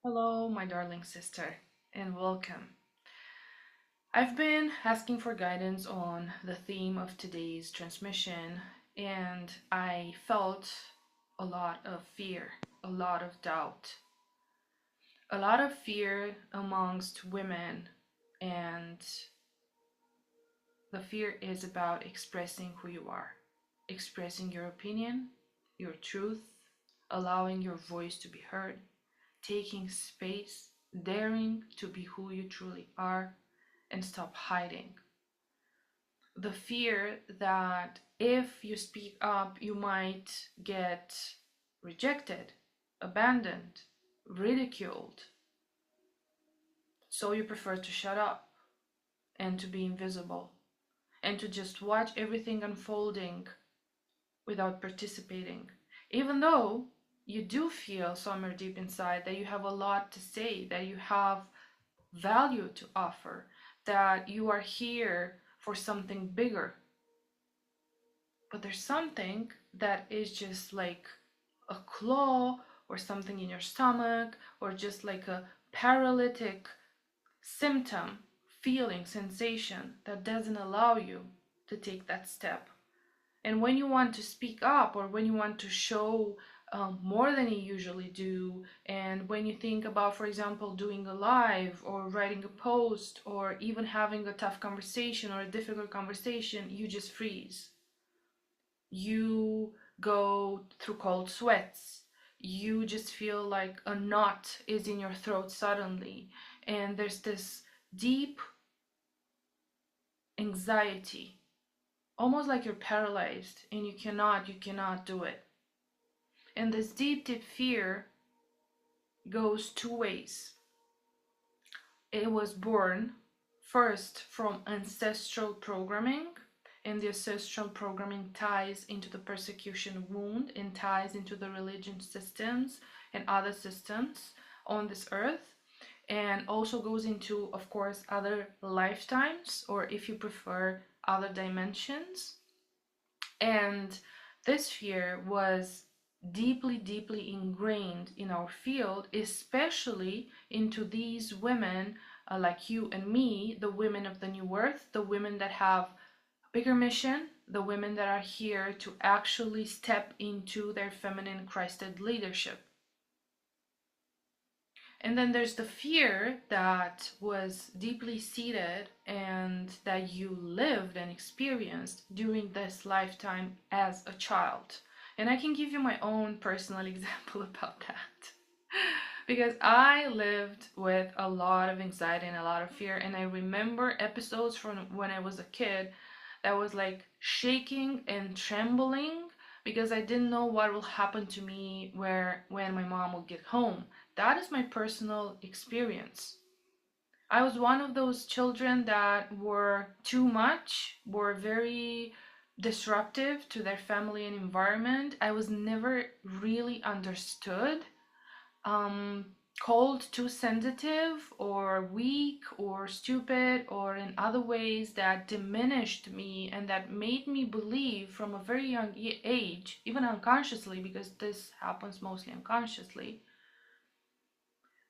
Hello, my darling sister, and welcome. I've been asking for guidance on the theme of today's transmission, and I felt a lot of fear, a lot of doubt, a lot of fear amongst women, and the fear is about expressing who you are, expressing your opinion, your truth, allowing your voice to be heard, taking space, daring to be who you truly are, and stop hiding. The fear that if you speak up, you might get rejected, abandoned, ridiculed. So you prefer to shut up and to be invisible and to just watch everything unfolding without participating. Even though you do feel somewhere deep inside that you have a lot to say, that you have value to offer, that you are here for something bigger. But there's something that is just like a claw or something in your stomach or just like a paralytic symptom, feeling, sensation that doesn't allow you to take that step. And when you want to speak up or when you want to show more than you usually do, and when you think about, for example, doing a live or writing a post or even having a tough conversation or a difficult conversation, you just freeze. You go through cold sweats. You just feel like a knot is in your throat suddenly, and there's this deep anxiety, almost like you're paralyzed and you cannot do it. And this deep, deep fear goes two ways. It was born first from ancestral programming, and the ancestral programming ties into the persecution wound and ties into the religion systems and other systems on this earth, and also goes into, of course, other lifetimes, or if you prefer, other dimensions. And this fear was deeply, deeply ingrained in our field, especially into these women like you and me, the women of the new earth, the women that have a bigger mission, the women that are here to actually step into their feminine Christed leadership. And then there's the fear that was deeply seated and that you lived and experienced during this lifetime as a child. And I can give you my own personal example about that. Because I lived with a lot of anxiety and a lot of fear, and I remember episodes from when I was a kid that was like shaking and trembling because I didn't know what will happen to me when my mom will get home. That is my personal experience. I was one of those children that were too much, were very disruptive to their family and environment. I was never really understood, um, called too sensitive or weak or stupid or in other ways that diminished me and that made me believe from a very young age, even unconsciously, because this happens mostly unconsciously,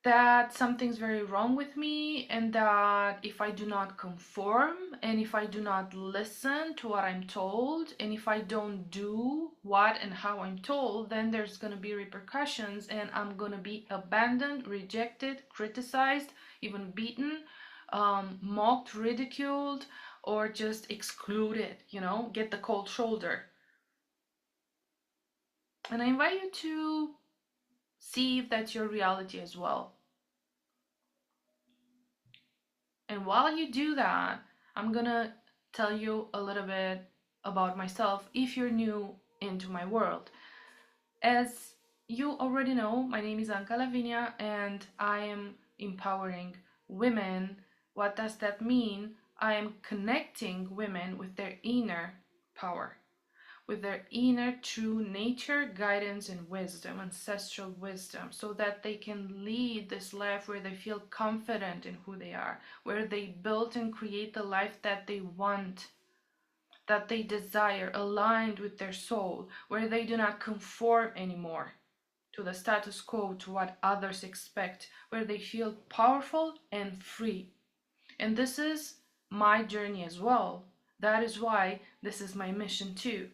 that something's very wrong with me and that if I do not conform and if I do not listen to what I'm told and if I don't do what and how I'm told, then there's going to be repercussions and I'm going to be abandoned, rejected, criticized, even beaten, mocked, ridiculed, or just excluded, get the cold shoulder. And I invite you to see if that's your reality as well. And while you do that, I'm gonna tell you a little bit about myself if you're new into my world. As you already know, my name is Anca Lavinia and I am empowering women. What does that mean? I am connecting women with their inner power, with their inner true nature, guidance, and wisdom, ancestral wisdom, so that they can lead this life where they feel confident in who they are, where they build and create the life that they want, that they desire, aligned with their soul, where they do not conform anymore. to the status quo, to what others expect, where they feel powerful and free. And this is my journey as well. That is why this is my mission too.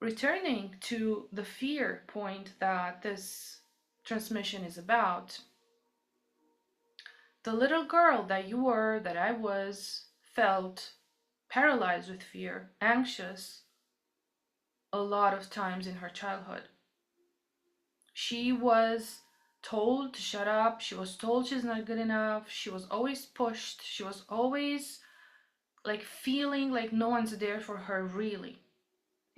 Returning to the fear point that this transmission is about, the little girl that you were, that I was, felt paralyzed with fear, anxious a lot of times in her childhood. She was told to shut up, she was told she's not good enough, she was always pushed, she was always like feeling like no one's there for her really.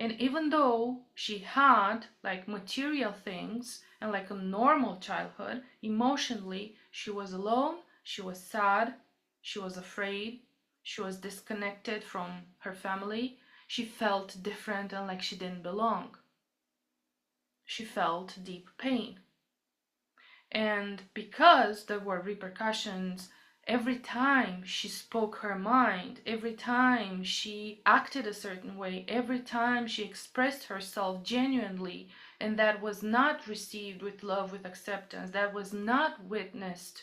And even though she had like material things and like a normal childhood, emotionally she was alone, she was sad, she was afraid, she was disconnected from her family, she felt different and like she didn't belong. She felt deep pain. And because there were repercussions every time she spoke her mind, every time she acted a certain way, every time she expressed herself genuinely, and that was not received with love, with acceptance, that was not witnessed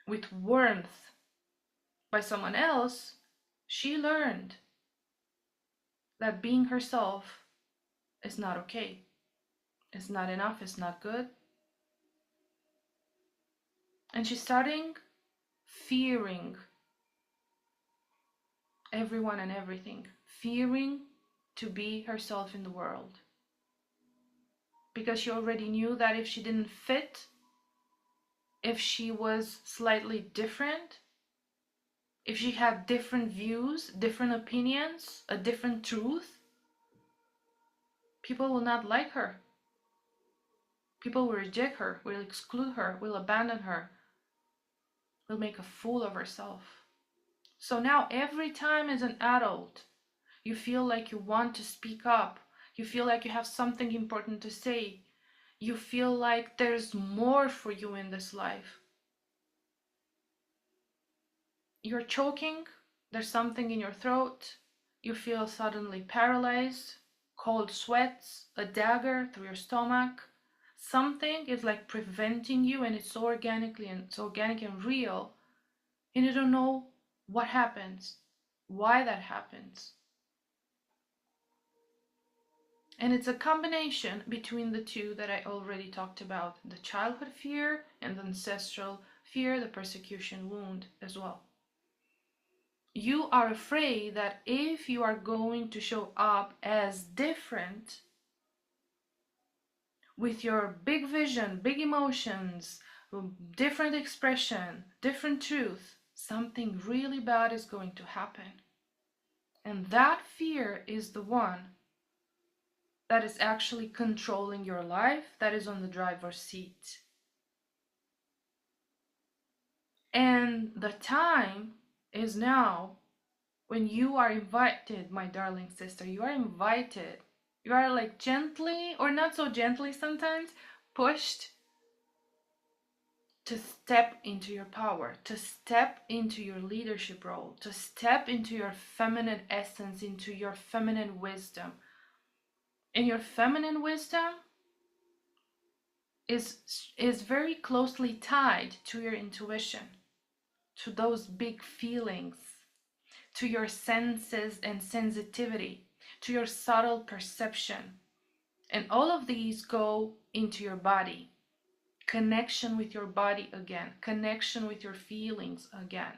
with warmth by someone else, she learned that being herself is not okay. It's not enough, it's not good. And she's starting fearing everyone and everything, fearing to be herself in the world. Because she already knew that if she didn't fit, if she was slightly different, if she had different views, different opinions, a different truth, people will not like her. People will reject her, will exclude her, will abandon her, will make a fool of herself. So now every time as an adult, you feel like you want to speak up, you feel like you have something important to say, you feel like there's more for you in this life. You're choking, there's something in your throat, you feel suddenly paralyzed, cold sweats, a dagger through your stomach. Something is like preventing you, and it's so organic and real, and you don't know what happens, why that happens. And it's a combination between the two that I already talked about, the childhood fear and the ancestral fear, the persecution wound as well. You are afraid that if you are going to show up as different, with your big vision, big emotions, different expression, different truth, something really bad is going to happen. And that fear is the one that is actually controlling your life, that is on the driver's seat. And the time is now when you are invited, my darling sister, you are invited. You are like gently, or not so gently sometimes, pushed to step into your power, to step into your leadership role, to step into your feminine essence, into your feminine wisdom. And your feminine wisdom is very closely tied to your intuition, to those big feelings, to your senses and sensitivity, to your subtle perception. And all of these go into your body. Connection with your body again, connection with your feelings again.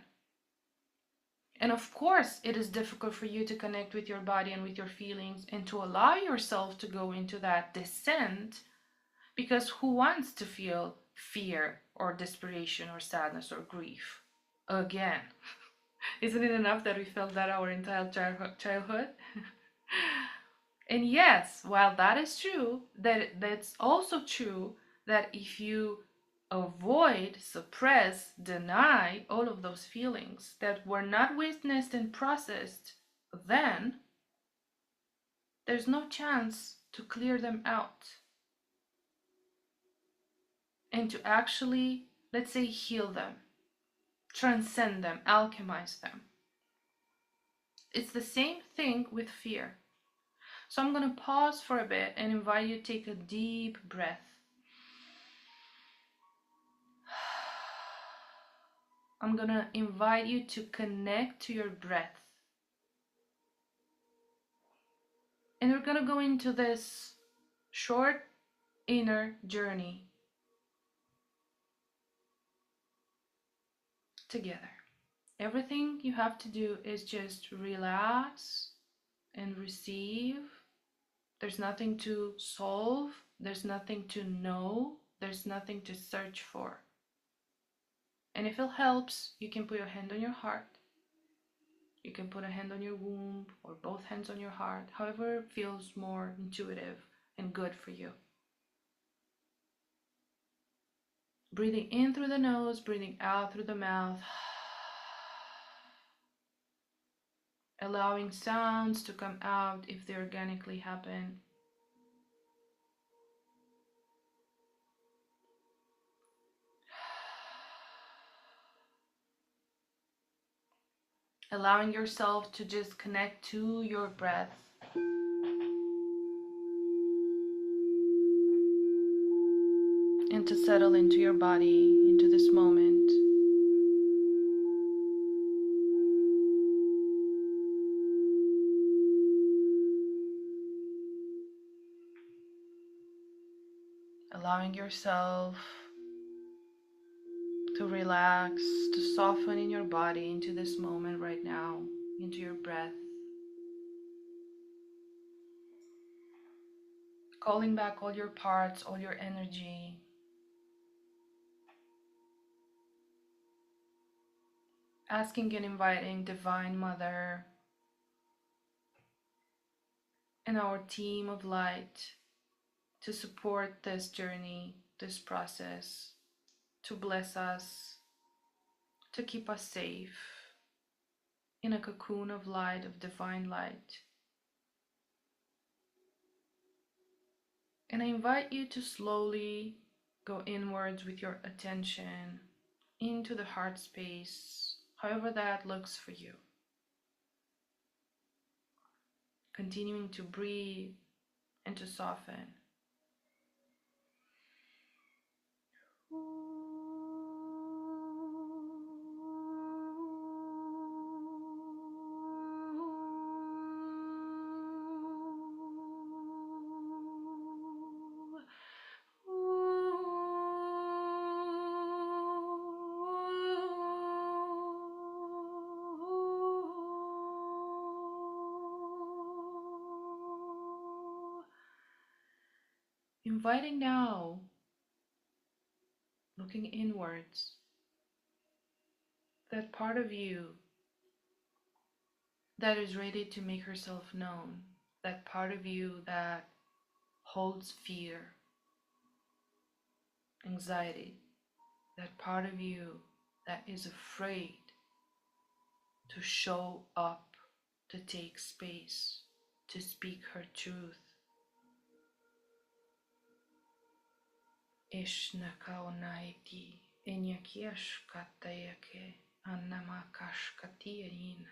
And of course, it is difficult for you to connect with your body and with your feelings and to allow yourself to go into that descent, because who wants to feel fear or desperation or sadness or grief again? Isn't it enough that we felt that our entire childhood? And yes, while that is true, that's also true that if you avoid, suppress, deny all of those feelings that were not witnessed and processed, then there's no chance to clear them out and to actually, let's say, heal them, transcend them, alchemize them. It's the same thing with fear. So I'm going to pause for a bit and invite you to take a deep breath. I'm going to invite you to connect to your breath. And we're going to go into this short inner journey together. Everything you have to do is just relax and receive. There's nothing to solve. There's nothing to know. There's nothing to search for. And if it helps, you can put your hand on your heart. You can put a hand on your womb or both hands on your heart, however feels more intuitive and good for you. Breathing in through the nose, breathing out through the mouth. Allowing sounds to come out if they organically happen. Allowing yourself to just connect to your breath. And to settle into your body, into this moment. Allowing yourself to relax, to soften in your body into this moment right now, into your breath. Calling back all your parts, all your energy. Asking and inviting Divine Mother and our team of light to support this journey, this process, to bless us, to keep us safe in a cocoon of light, of divine light. And I invite you to slowly go inwards with your attention into the heart space, however that looks for you. Continuing to breathe and to soften. Inviting now, looking inwards, that part of you that is ready to make herself known, that part of you that holds fear, anxiety, that part of you that is afraid to show up, to take space, to speak her truth. Ishnakaonaiti inyakiashkatayake anamakashkatiarina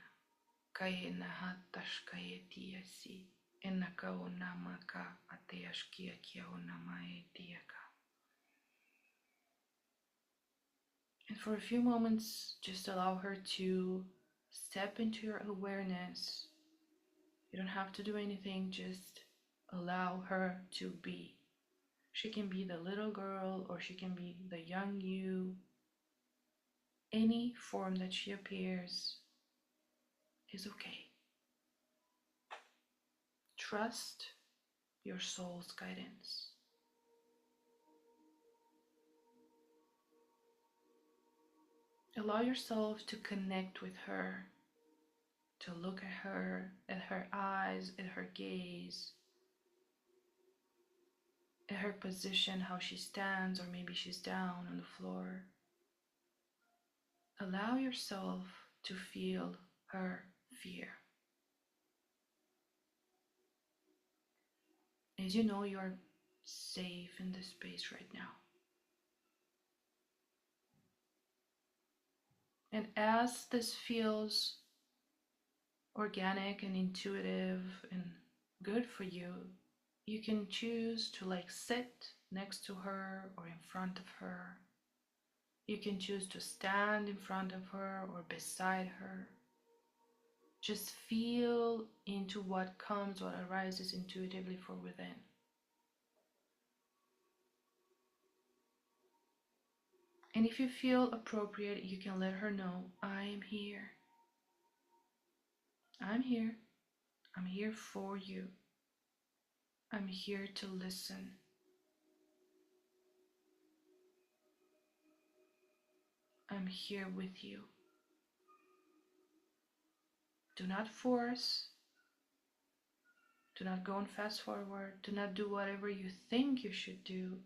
kainahatashkayetiasi inakaonamaka ateyashkiakiaonamaetiaka. And for a few moments, just allow her to step into your awareness. You don't have to do anything, just allow her to be. She can be the little girl or she can be the young you. Any form that she appears is okay. Trust your soul's guidance. Allow yourself to connect with her, to look at her eyes, at her gaze, at her position, how she stands, or maybe she's down on the floor. Allow yourself to feel her fear. As you know, you're safe in this space right now. And as this feels organic and intuitive and good for you, you can choose to like sit next to her or in front of her. You can choose to stand in front of her or beside her. Just feel into what comes, what arises intuitively from within. And if you feel appropriate, you can let her know, I am here. I'm here. I'm here for you. I'm here to listen. I'm here with you. Do not force. Do not go on fast forward. Do not do whatever you think you should do.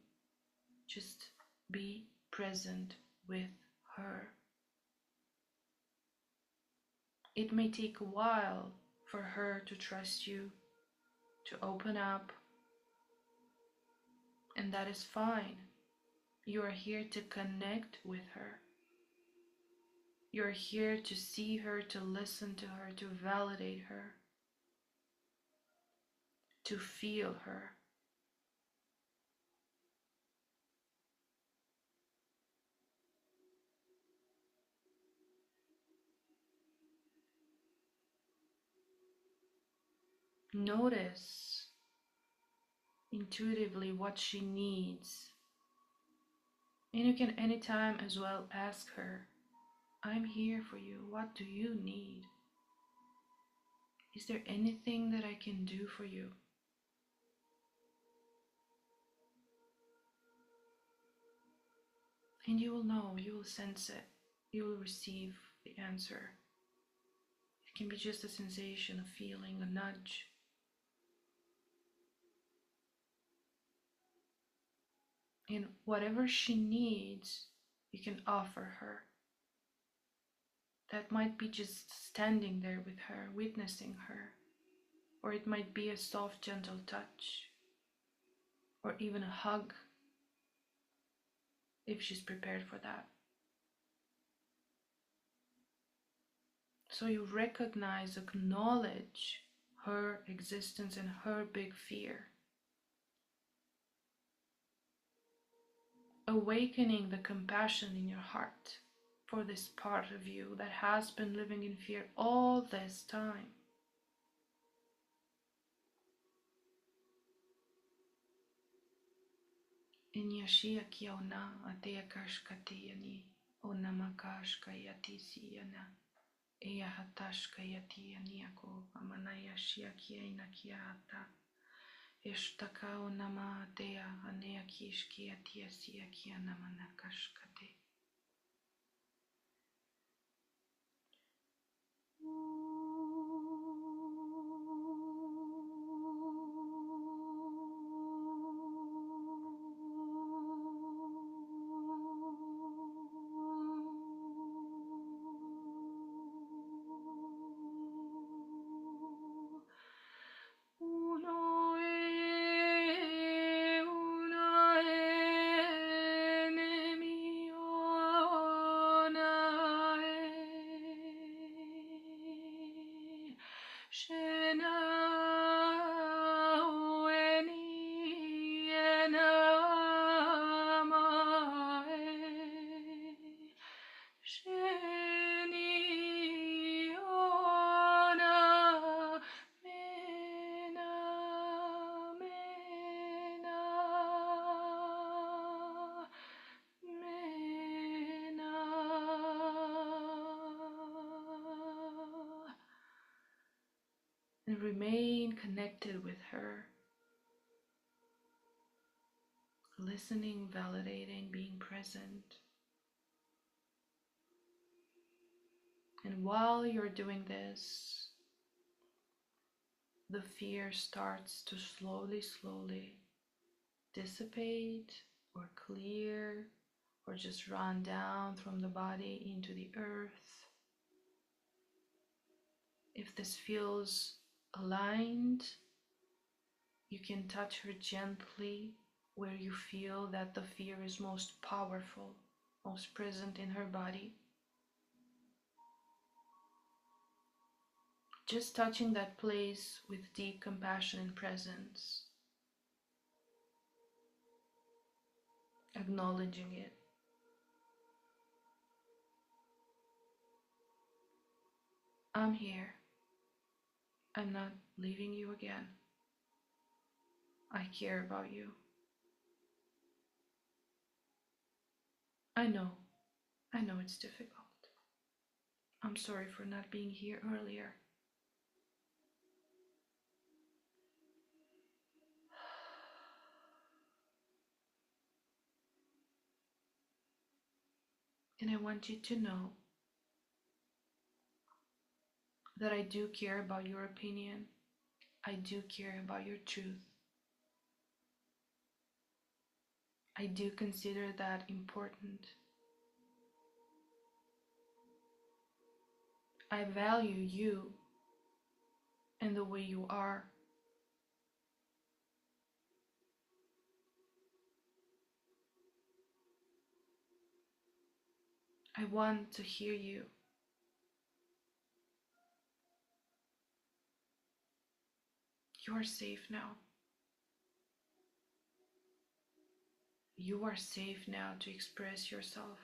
Just be present with her. It may take a while for her to trust you, to open up, and that is fine. You are here to connect with her. You're here to see her, to listen to her, to validate her, to feel her. Notice intuitively what she needs. And you can anytime as well ask her, I'm here for you. What do you need? Is there anything that I can do for you? And you will know, you will sense it. You will receive the answer. It can be just a sensation, a feeling, a nudge. And whatever she needs, you can offer her. That might be just standing there with her, witnessing her. Or it might be a soft, gentle touch. Or even a hug, if she's prepared for that. So you recognize, acknowledge her existence and her big fear. Awakening the compassion in your heart for this part of you that has been living in fear all this time. Inyashia kiona atea kashkatiyani onamakashkayati siyana eya hatashkayati aniako amanayashia kiaina kiata eshtaka onama atea anea kishkiatia siya kianamanakashkate. And remain connected with her, listening, validating, being present. And while you're doing this, the fear starts to slowly dissipate or clear or just run down from the body into the earth. If this feels aligned, you can touch her gently where you feel that the fear is most powerful, most present in her body. Just touching that place with deep compassion and presence, acknowledging it. I'm here. I'm not leaving you again. I care about you. I know it's difficult. I'm sorry for not being here earlier. And I want you to know that I do care about your opinion. I do care about your truth. I do consider that important. I value you and the way you are. I want to hear you. You are safe now. You are safe now to express yourself.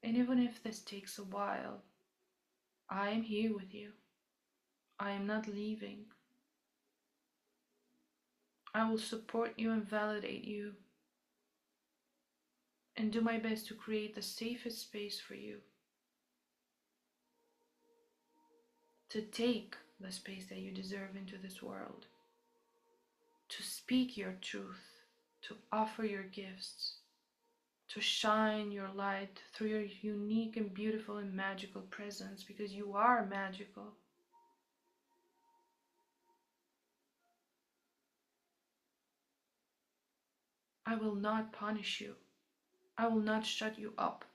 And even if this takes a while, I am here with you. I am not leaving. I will support you and validate you and do my best to create the safest space for you to take the space that you deserve into this world, to speak your truth, to offer your gifts, to shine your light through your unique and beautiful and magical presence, because you are magical. I will not punish you. I will not shut you up.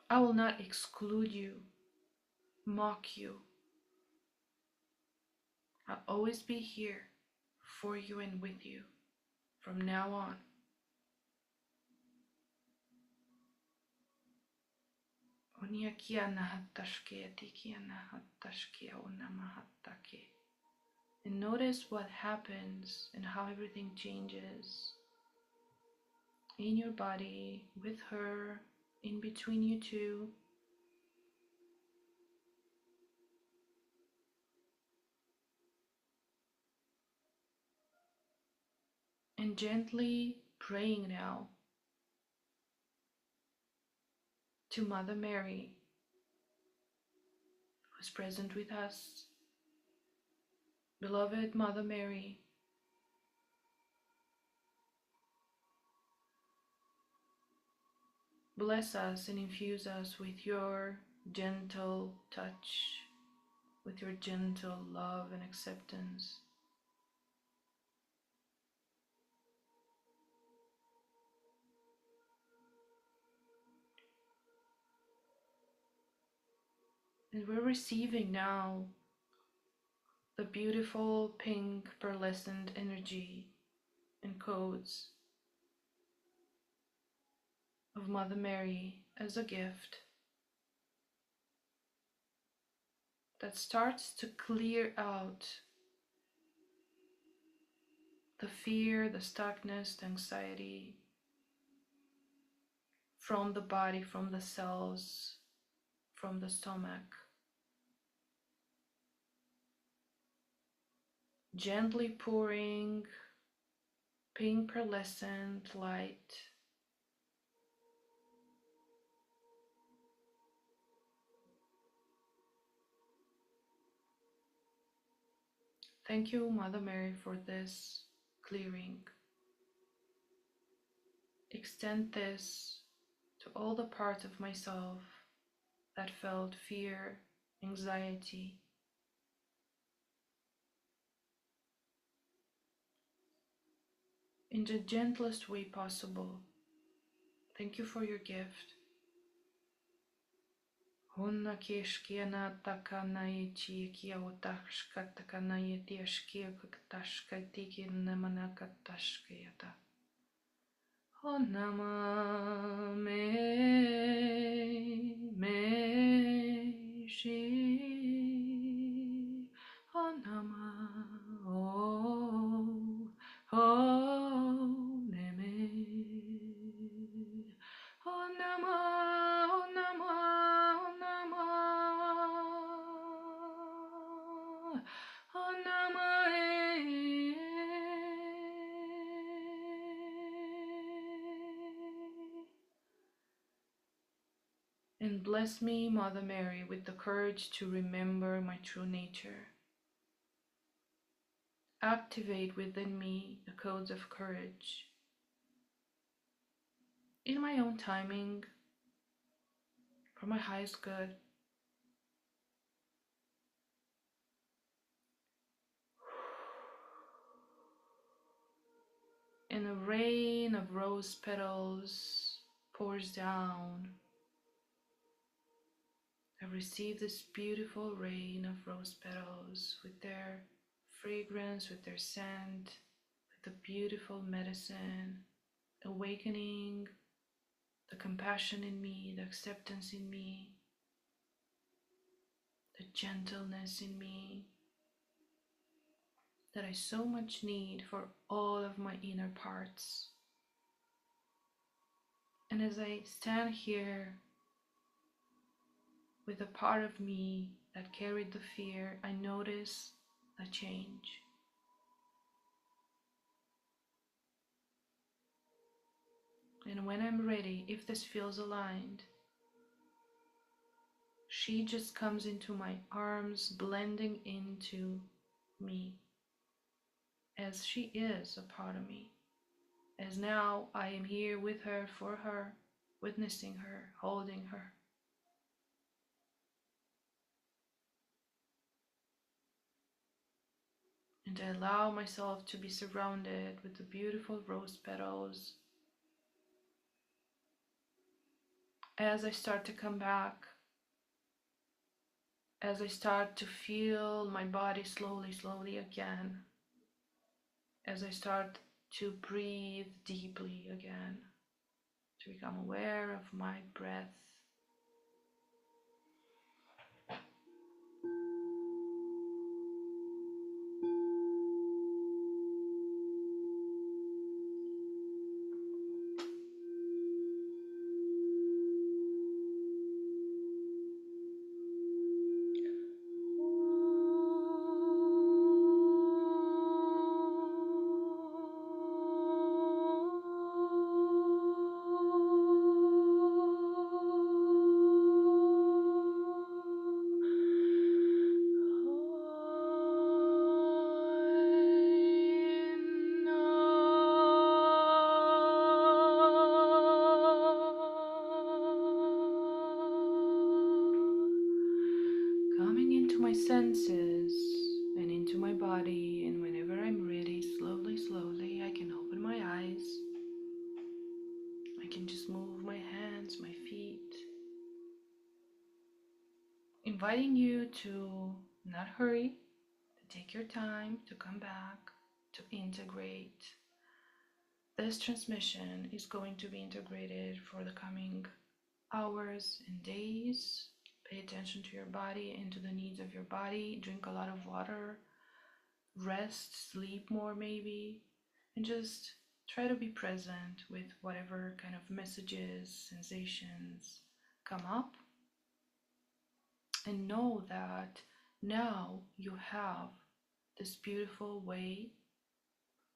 I will not exclude you, mock you. I'll always be here for you and with you from now on. And notice what happens and how everything changes in your body, with her, in between you two. And gently praying now to Mother Mary, who's present with us. Beloved Mother Mary, bless us and infuse us with your gentle touch, with your gentle love and acceptance. And we're receiving now the beautiful pink pearlescent energy and codes of Mother Mary as a gift that starts to clear out the fear, the stuckness, the anxiety from the body, from the cells, from the stomach. Gently pouring pink pearlescent light Thank you, Mother Mary, for this clearing. Extend this to all the parts of myself that felt fear, anxiety, in the gentlest way possible. Thank you for your gift. Honna keshkiana takanaye chia otashka takanaye tiashkia katashka tiki namanaka tashkayata. Honnama me shiva. And bless me, Mother Mary, with the courage to remember my true nature. Activate within me the codes of courage. In my own timing, for my highest good. And a rain of rose petals pours down. I receive this beautiful rain of rose petals with their fragrance, with their scent, with the beautiful medicine, awakening the compassion in me, the acceptance in me, the gentleness in me that I so much need for all of my inner parts. And as I stand here with a part of me that carried the fear, I notice a change. And when I'm ready, if this feels aligned, she just comes into my arms, blending into me, as she is a part of me. As now I am here with her, for her, witnessing her, holding her. And I allow myself to be surrounded with the beautiful rose petals. As I start to come back, as I start to feel my body slowly again, as I start to breathe deeply again, to become aware of my breath. Coming into my senses and into my body, and whenever I'm ready, slowly, I can open my eyes. I can just move my hands, my feet, inviting you to not hurry, to take your time, to come back, to integrate. This transmission is going to be integrated for the coming hours and days. Pay attention to your body and to the needs of your body. Drink a lot of water, rest, sleep more maybe, and just try to be present with whatever kind of messages, sensations come up. And know that now you have this beautiful way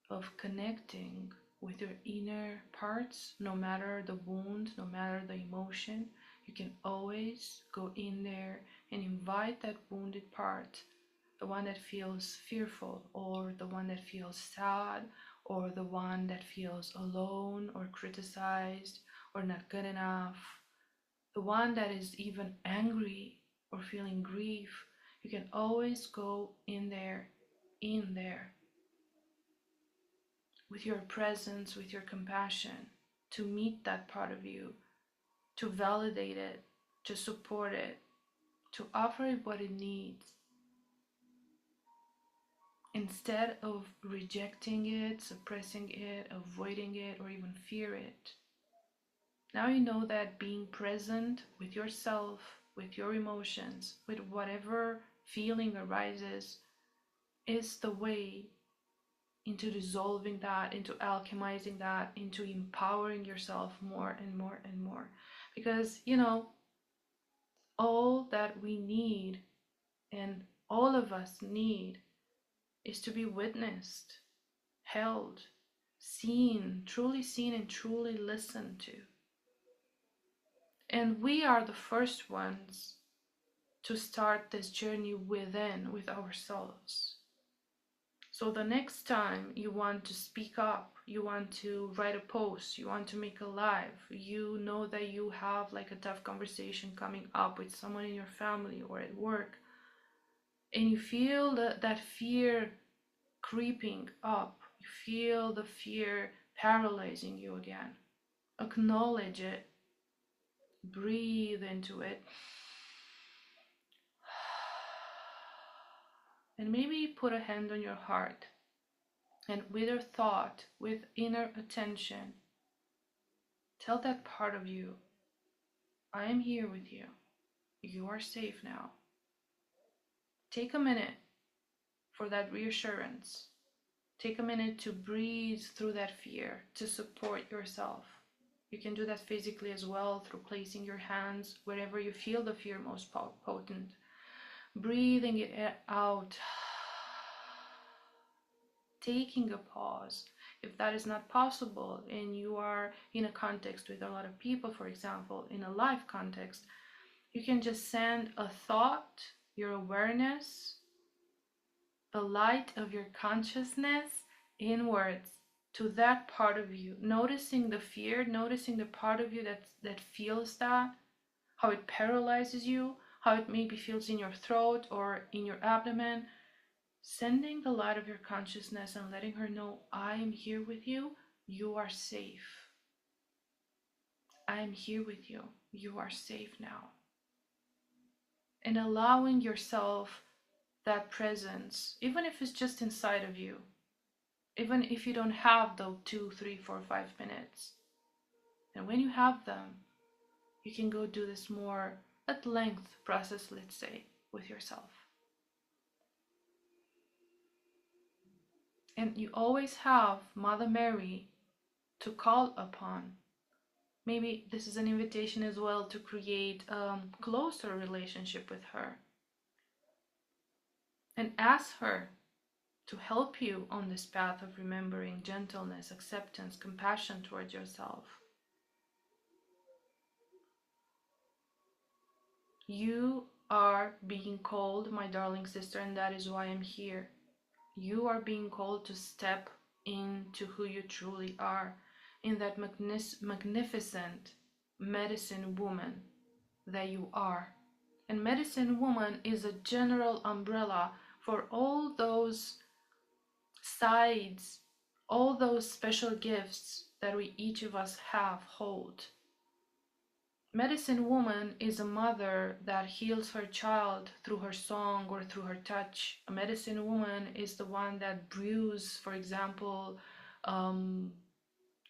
of connecting with your inner parts. No matter the wound, no matter the emotion, you can always go in there and invite that wounded part, the one that feels fearful, or the one that feels sad, or the one that feels alone or criticized or not good enough, the one that is even angry or feeling grief. You can always go in there with your presence, with your compassion, to meet that part of you, to validate it, to support it, to offer it what it needs, instead of rejecting it, suppressing it, avoiding it, or even fear it. Now you know that being present with yourself, with your emotions, with whatever feeling arises, is the way into dissolving that, into alchemizing that, into empowering yourself more and more and more. Because, all that we need, and all of us need, is to be witnessed, held, seen and truly listened to. And we are the first ones to start this journey within, with ourselves. So the next time you want to speak up, you want to write a post, you want to make a live, you know that you have like a tough conversation coming up with someone in your family or at work, and you feel that fear creeping up, you feel the fear paralyzing you again. Acknowledge it, breathe into it, and maybe put a hand on your heart, and with your thought, with inner attention, tell that part of you, I am here with you. You are safe now. Take a minute for that reassurance. Take a minute to breathe through that fear, to support yourself. You can do that physically as well, through placing your hands wherever you feel the fear most potent. Breathing it out. Taking a pause. If that is not possible and you are in a context with a lot of people, for example, in a live context, you can just send a thought, your awareness, the light of your consciousness inwards to that part of you, noticing the fear, noticing the part of you that feels that, how it paralyzes you, how it maybe feels in your throat or in your abdomen. Sending the light of your consciousness and letting her know, I am here with you, you are safe. I am here with you, you are safe now. And allowing yourself that presence, even if it's just inside of you, even if you don't have the 2, 3, 4, 5 minutes. And when you have them, you can go do this more at length process, let's say, with yourself. And you always have Mother Mary to call upon. Maybe this is an invitation as well to create a closer relationship with her. And ask her to help you on this path of remembering gentleness, acceptance, compassion towards yourself. You are being called, my darling sister, and that is why I'm here. You are being called to step into who you truly are, in that magnificent medicine woman that you are. And medicine woman is a general umbrella for all those sides, all those special gifts that we each of us hold. Medicine woman is a mother that heals her child through her song or through her touch. A medicine woman is the one that brews, for example,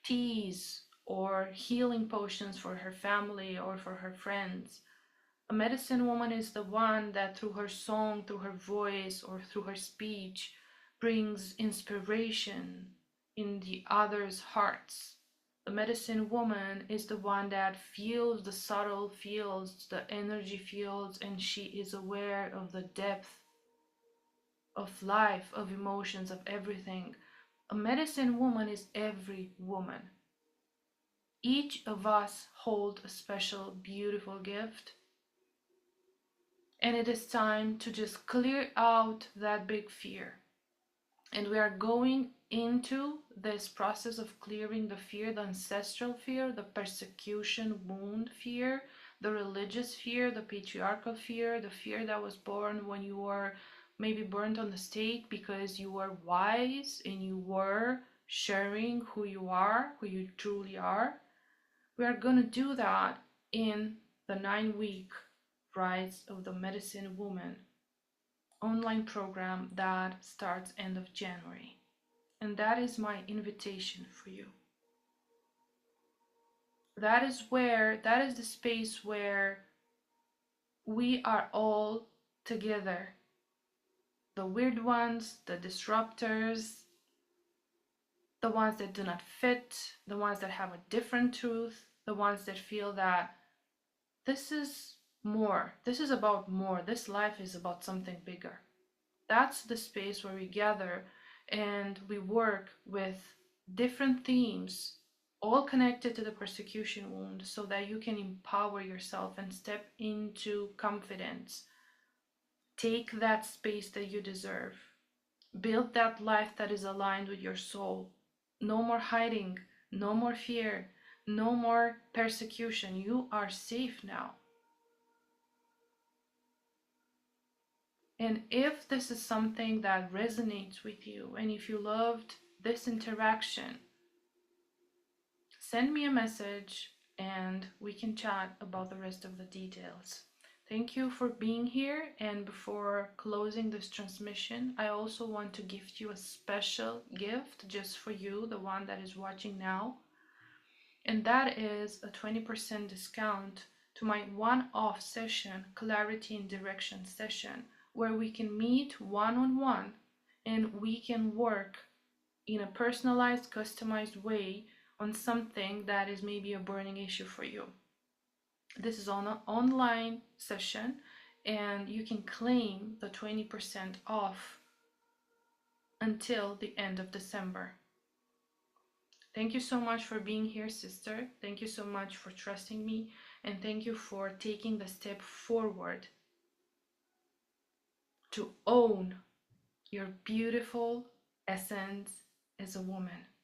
teas or healing potions for her family or for her friends. A medicine woman is the one that through her song, through her voice, or through her speech brings inspiration in the others' hearts. The medicine woman is the one that feels the subtle fields, the energy fields, and she is aware of the depth of life, of emotions, of everything. A medicine woman is every woman. Each of us hold a special, beautiful gift. And it is time to just clear out that big fear. And we are going into this process of clearing the fear, the ancestral fear, the persecution wound fear, the religious fear, the patriarchal fear, the fear that was born when you were maybe burned on the stake because you were wise and you were sharing who you truly are. We are going to do that in the 9-week Rise of the Medicine Woman online program that starts end of January. And that is my invitation for you. That is the space where we are all together. The weird ones, the disruptors, the ones that do not fit, the ones that have a different truth, the ones that feel that this is more, this is about more, this life is about something bigger. That's the space where we gather and we work with different themes all connected to the persecution wound, so that you can empower yourself and step into confidence. Take that space that you deserve. Build that life that is aligned with your soul. No more hiding, no more fear, no more persecution. You are safe now. And if this is something that resonates with you, and if you loved this interaction, send me a message and we can chat about the rest of the details. Thank you for being here. And before closing this transmission, I also want to gift you a special gift just for you, the one that is watching now. And that is a 20% discount to my one-off session, Clarity and Direction session, where we can meet one-on-one and we can work in a personalized, customized way on something that is maybe a burning issue for you. This is on an online session, and you can claim the 20% off until the end of December. Thank you so much for being here, sister. Thank you so much for trusting me, and thank you for taking the step forward to own your beautiful essence as a woman.